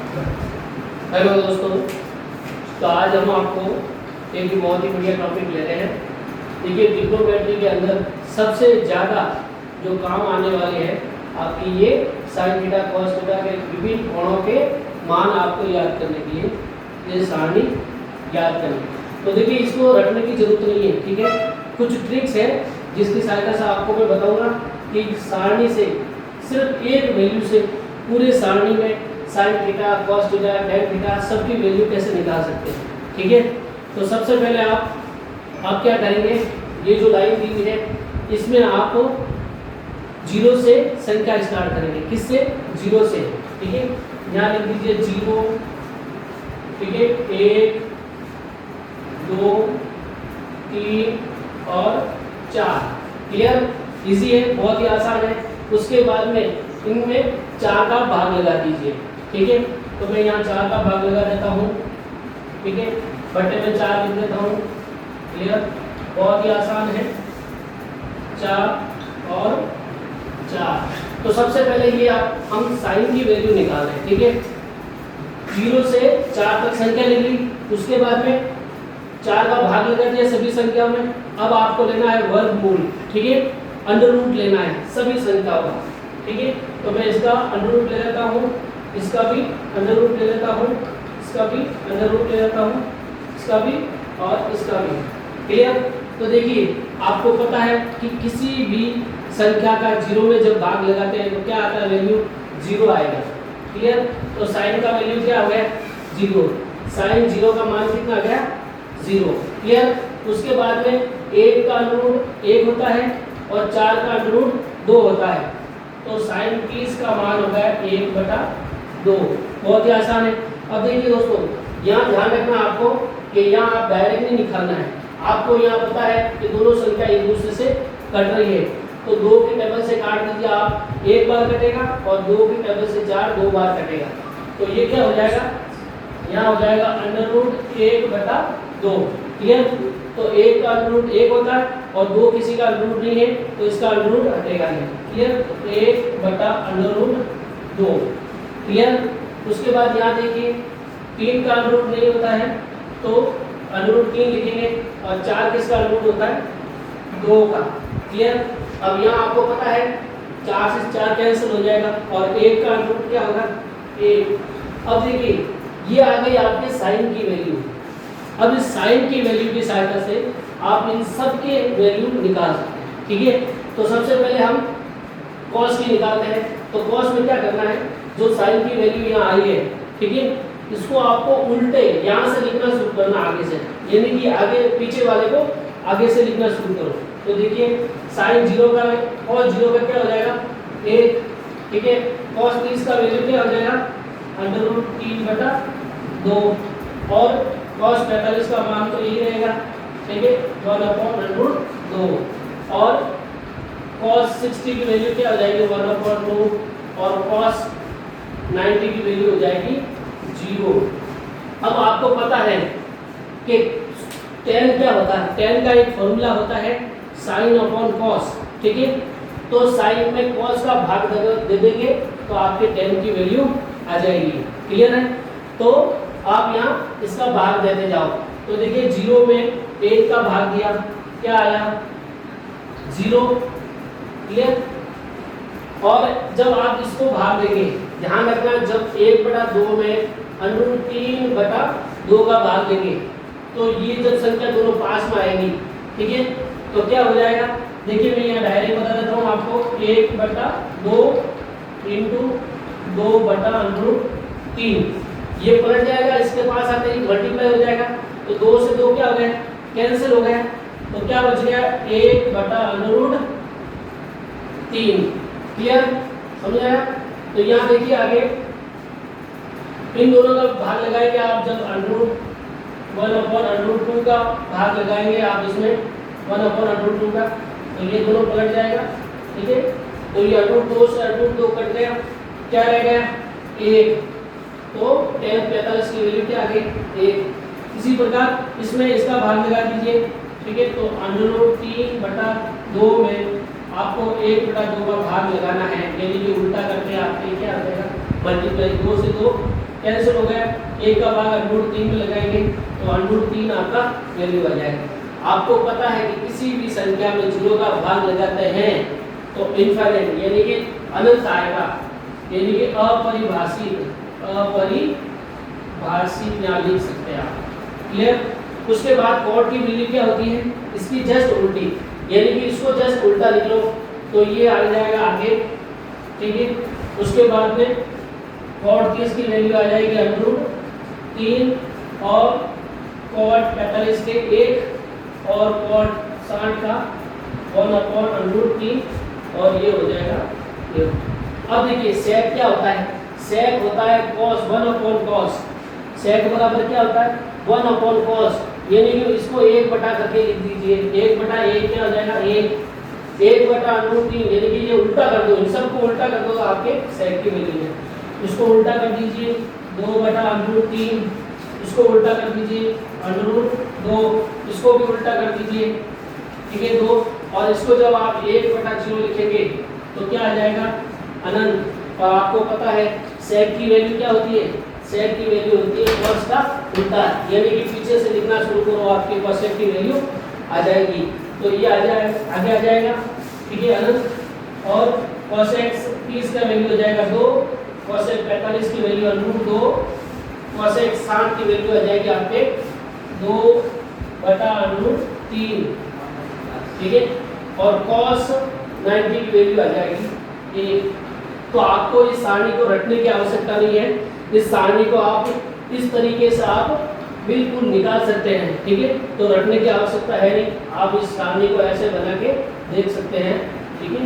Hello दोस्तों, तो आज हम आपको एक बहुत ही बढ़िया टॉपिक ले रहे हैं। देखिए, ट्रिग्नोमेट्री के अंदर सबसे ज़्यादा जो काम आने वाले हैं आपकी ये साइन थीटा कॉस थीटा के विभिन्न कोणों के मान आपको याद करने के लिए, ये सारणी याद करनी। तो देखिए, इसको रटने की जरूरत नहीं है, ठीक है। कुछ ट्रिक्स है जिसकी सहायता से आपको मैं बताऊंगा कि सारणी से सिर्फ एक वैल्यू से पूरे सारणी में sine theta cos theta tan theta सबकी वैल्यू कैसे निकाल सकते हैं, ठीक है। तो सबसे पहले आप क्या करेंगे, ये जो लाइन दी हुई है इसमें आप जीरो से संख्या स्टार्ट करेंगे। किससे? जीरो से, ठीक है। यहाँ लिख दीजिए जीरो, ठीक है, 1 2 3 और 4। क्लियर? इजी है, बहुत ही आसान है। उसके बाद में इनमें 4 का भाग लगा दीजिए, ठीक है। तो मैं यहाँ 4 का भाग लगा देता हूँ, ठीक है। बट्टे में 4 लिख देता हूँ। क्लियर? बहुत ही आसान है, 4 और 4। तो सबसे पहले ये हम साइन की वैल्यू निकाल रहे हैं, ठीक है। 0 से 4 तक संख्या ले ली, उसके बाद में 4 का भाग लगा दिया सभी संख्याओं में। अब आपको लेना है वर्गमूल, ठीक है, अंडर रूट लेना है सभी संख्याओं का, ठीक है। तो मैं इसका अंडर रूट ले लेता हूँ, इसका भी अंडर रूट ले लेता हूँ, इसका भी अंडर रूट ले लेता हूँ, इसका भी और इसका भी। क्लियर? तो देखिए, आपको पता है कि किसी भी संख्या का 0 में जब भाग लगाते हैं तो क्या आता है, वैल्यू 0 आएगा। क्लियर? तो साइन का वैल्यू क्या हो गया, 0। साइन 0 का मान कितना आ गया, 0। क्लियर? उसके बाद में 1 का अंडर रूट 1 होता है और 4 का अंडर रूट 2 होता है। तो साइन 30 का मान होगा 1/2। बहुत ही आसान है। अब देखिए दोस्तों, यहाँ ध्यान रखना आपको कि यहाँ आप डायरेक्ट नहीं निकालना है। आपको यहाँ पता है कि दोनों संख्या एक दूसरे से कट रही है, तो 2 के टेबल से काट दीजिए आप, 1 बार कटेगा, और 2 के टेबल से 4 2 बार कटेगा। तो ये क्या हो जाएगा, यहाँ हो जाएगा अंडर रूट 1/2। क्लियर? तो 1 का अंडर रूट 1 होता है और 2 किसी का अंडर रूट नहीं है, तो इसका अंडर रूट हटेगा नहीं। क्लियर? 1/√2। क्लियर? उसके बाद यहाँ देखिए 3 का अंडर रूट नहीं होता है, तो अंडर रूट 3 लिखेंगे, और 4 किसका अंडर रूट होता है, 2 का। क्लियर? अब यहाँ आपको पता है 4 से 4 कैंसिल हो जाएगा और 1 का अंडर रूट क्या होगा, 1। अब देखिए, ये आ गई आपके साइन की वैल्यू। अब इस साइन की वैल्यू की सहायता से आप इन सब के वैल्यू निकाल सकते हैं, ठीक है। तो सबसे पहले हम कॉस की निकालते हैं। तो कॉस में क्या करना है, जो साइन की वैल्यू यहाँ आई है, ठीक है, इसको आपको उल्टे यहाँ से लिखना शुरू करना, आगे से, यानी कि आगे पीछे वाले को आगे से लिखना शुरू करो। तो देखिए, साइन 0 का कॉस 0 का क्या हो जाएगा, 1, ठीक है। कॉस 30 का वैल्यू क्या हो जाएगा, अंडर रूट 3/2, और कॉस 45 का मान तो यही रहेगा, ठीक है, 1/√2। और कॉस 60 की वैल्यू क्या हो जाएगी, 1/2, और कॉस 90 की वैल्यू हो जाएगी 0। अब आपको पता है कि tan क्या होता है, tan का एक फॉर्मूला होता है साइन अपॉन कॉस, ठीक है। तो साइन में कॉस का भाग दे देंगे तो आपके tan की वैल्यू आ जाएगी। क्लियर है? तो आप यहाँ इसका भाग देते जाओ। तो देखिए, 0 में 1 का भाग दिया, क्या आया, 0। क्लियर? और जब आप इसको भाग देंगे, ध्यान रखना, जब 1/2 में अंडर रूट 3/2 का भाग देंगे, तो ये जब संख्या दोनों पास में आएगी, ठीक है, तो क्या हो जाएगा, देखिए मैं यहाँ डायरेक्ट बता देता हूँ आपको, 1/2 × 2/√3, ये पलट जाएगा, इसके पास आते ही मल्टीप्लाई हो जाएगा। तो 2 से 2 क्या हो गया, कैंसिल हो गया, तो क्या बच गया, 1/√3। क्लियर? समझ आया? तो यहाँ देखिए आगे इन दोनों का भाग लगाएंगे आप, जब √1/√2 का भाग लगाएंगे आप इसमें 1/√2 का, तो ये दोनों पलट जाएगा, ठीक है। तो ये √2 से √2 कट गया, क्या रह गया, 1। तो tan 45 की वैल्यू क्या आ गई, 1। इसी प्रकार इसमें इसका भाग लगा दीजिए, ठीक है। तो √3/2 में आपको 1/2 का भाग लगाना है, यानी कि उल्टा करके आपके क्या आ जाएगा, मल्टीप्लाई 2 से 2 कैंसिल हो गया, 1 का भाग √3 में लगाएंगे तो √3 आपका वैल्यू आ जाएगा। आपको पता है कि किसी भी संख्या में 0 का भाग लगाते हैं तो इनफाइनाइट यानी कि अनंत आएगा, यानी कि अपरिभाषित यहाँ लिख सकते हैं आप। क्लियर? उसके बाद कॉट की वैल्यू क्या होती है, इसकी जस्ट उल्टी, यानी कि इसको जस्ट उल्टा लिख लो तो ये आ जाएगा आगे। ठीक है, उसके बाद में कॉट 30 की वैल्यू आ जाएगी √3 और कॉट 45 के 1 और कॉट 60 का 1/√3 और ये हो जाएगा ये। अब देखिए सेक क्या होता है, सेक होता है cos 1/cos, सेक बराबर क्या होता है 1/cos, यानी कि इसको 1 बटा करके लिख दीजिए, 1/1 क्या हो जाएगा 1/√3, यानी कि ये उल्टा कर दो, इन सबको उल्टा कर दो तो आपके सेक की वैल्यू है। इसको उल्टा कर दीजिए 2/√3, इसको उल्टा कर दीजिए √2, इसको भी उल्टा कर दीजिए, ठीक है 2, और इसको जब आप 1/0 लिखेंगे तो क्या आ जाएगा अनंत। और आपको पता है सेक की वैल्यू क्या होती है, सेक की वैल्यू होती है cos का उल्टा, यानी कि पीछे से लिखना शुरू करो आपके पास सेक की वैल्यू आ जाएगी, तो ये आ जाएगा आगे आ जाएगा, ठीक है अनंत। और cosec 30 का वैल्यू हो जाएगा 2, cosec 45 की वैल्यू √2, cosec 60 की वैल्यू आ जाएगी आपके 2/√3, ठीक है, और cos 90 की वैल्यू आ जाएगी 1। तो आपको इस सारणी को रटने की आवश्यकता नहीं है, इस सारणी को आप इस तरीके से आप बिल्कुल निकाल सकते हैं, ठीक है, तो रटने की आवश्यकता है नहीं, आप इस सारणी को ऐसे बना के देख सकते हैं, ठीक है।